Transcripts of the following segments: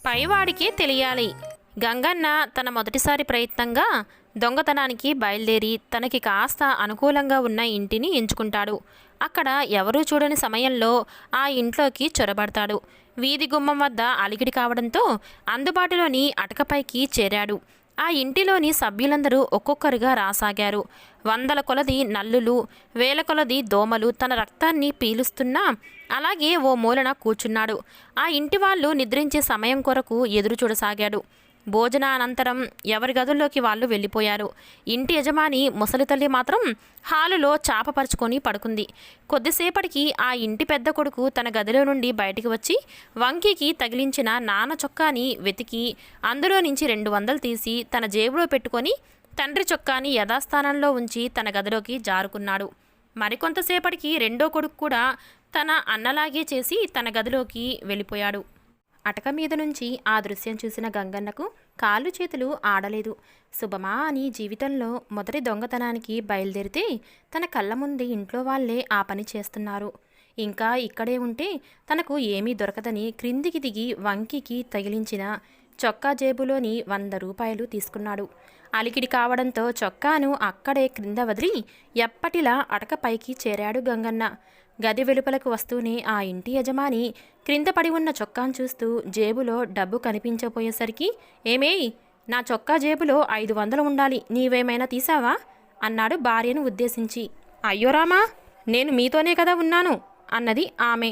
పైవాడికి తెలియాలి. గంగన్న తన మొదటిసారి ప్రయత్నంగా దొంగతనానికి బయలుదేరి తనకి కాస్త అనుకూలంగా ఉన్న ఇంటిని ఎంచుకుంటాడు. అక్కడ ఎవరూ చూడని సమయంలో ఆ ఇంట్లోకి చొరబడతాడు. వీధి గుమ్మం వద్ద అలికిడి కావడంతో అందుబాటులోని అటకపైకి చేరాడు. ఆ ఇంటిలోని సభ్యులందరూ ఒక్కొక్కరుగా రాసాగారు. వందల కొలది నల్లులు, వేల కొలది దోమలు తన రక్తాన్ని పీలుస్తున్నా అలాగే ఓ మూలన కూర్చున్నాడు. ఆ ఇంటి వాళ్ళు నిద్రించే సమయం కొరకు ఎదురు చూడసాగాడు. భోజనానంతరం ఎవరి గదుల్లోకి వాళ్ళు వెళ్ళిపోయారు. ఇంటి యజమాని ముసలితల్లి మాత్రం హాలులో చాపపరుచుకొని పడుకుంది. కొద్దిసేపటికి ఆ ఇంటి పెద్ద కొడుకు తన గదిలో నుండి బయటికి వచ్చి వంకీకి తగిలించిన నాన్న చొక్కాని వెతికి అందులో నుంచి 200 తీసి తన జేబులో పెట్టుకొని తండ్రి చొక్కాని యథాస్థానంలో ఉంచి తన గదిలోకి జారుకున్నాడు. మరికొంతసేపటికి రెండో కొడుకు కూడా తన అన్నలాగే చేసి తన గదిలోకి వెళ్ళిపోయాడు. అటక మీద నుంచి ఆ దృశ్యం చూసిన గంగన్నకు కాళ్ళు చేతులు ఆడలేదు. శుభమా అని జీవితంలో మొదటి దొంగతనానికి బయలుదేరితే తన కళ్ళ ముందే ఇంట్లో వాళ్ళే ఆ పని చేస్తున్నారు. ఇంకా ఇక్కడే ఉంటే తనకు ఏమీ దొరకదని క్రిందికి దిగి వంకికి తగిలించిన చొక్కా జేబులోని 100 రూపాయలు తీసుకున్నాడు. అలికిడి కావడంతో చొక్కాను అక్కడే క్రింద వదిలి ఎప్పటిలా అటక పైకి చేరాడు గంగన్న. గది వెలుపలకు వస్తూనే ఆ ఇంటి యజమాని క్రింద పడి ఉన్న చొక్కాను చూస్తూ జేబులో డబ్బు కనిపించపోయేసరికి, ఏమేయ్, నా చొక్కా జేబులో 500 ఉండాలి, నీవేమైనా తీసావా అన్నాడు భార్యను ఉద్దేశించి. అయ్యో రామా, నేను మీతోనే కదా ఉన్నాను అన్నది ఆమె.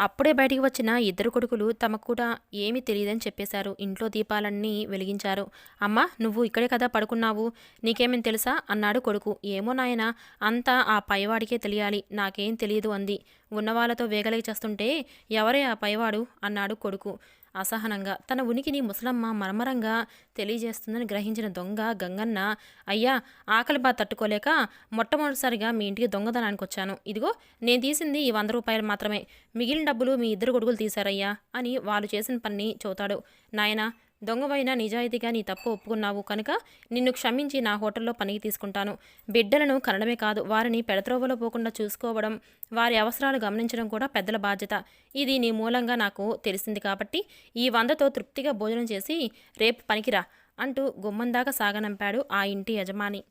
అప్పుడే బయటికి వచ్చిన ఇద్దరు కొడుకులు తమకు కూడా ఏమీ తెలియదని చెప్పేశారు. ఇంట్లో దీపాలన్నీ వెలిగించారు. అమ్మ, నువ్వు ఇక్కడే కదా పడుకున్నావు, నీకేమేం తెలుసా అన్నాడు కొడుకు. ఏమో నాయనా, అంతా ఆ పైవాడికే తెలియాలి, నాకేం తెలియదు అంది. ఉన్నవాళ్లతో వేగలేక చేస్తుంటే ఎవరే ఆ పైవాడు అన్నాడు కొడుకు అసహనంగా. తన ఉనికిని ముసలమ్మ మర్మరంగా తెలియజేస్తుందని గ్రహించిన దొంగ గంగన్న, అయ్యా, ఆకలి బాధ తట్టుకోలేక మొట్టమొదటిసారిగా మీ ఇంటికి దొంగతనానికి వచ్చాను. ఇదిగో నేను తీసింది ఈ 100 రూపాయలు మాత్రమే, మిగిలిన డబ్బులు మీ ఇద్దరు కొడుకులు తీశారయ్యా అని వాళ్ళు చేసిన పని చెబుతాడు. నాయనా, దొంగవైన నిజాయితీగా నీ తప్పు ఒప్పుకున్నావు కనుక నిన్ను క్షమించి నా హోటల్లో పనికి తీసుకుంటాను. బిడ్డలను కనడమే కాదు, వారిని పెడత్రోవలో పోకుండా చూసుకోవడం, వారి అవసరాలు గమనించడం కూడా పెద్దల బాధ్యత. ఇది నీ మూలంగా నాకు తెలిసింది కాబట్టి ఈ 100తో తృప్తిగా భోజనం చేసి రేపు పనికిరా అంటూ గుమ్మందాకా సాగనంపాడు ఆ ఇంటి యజమాని.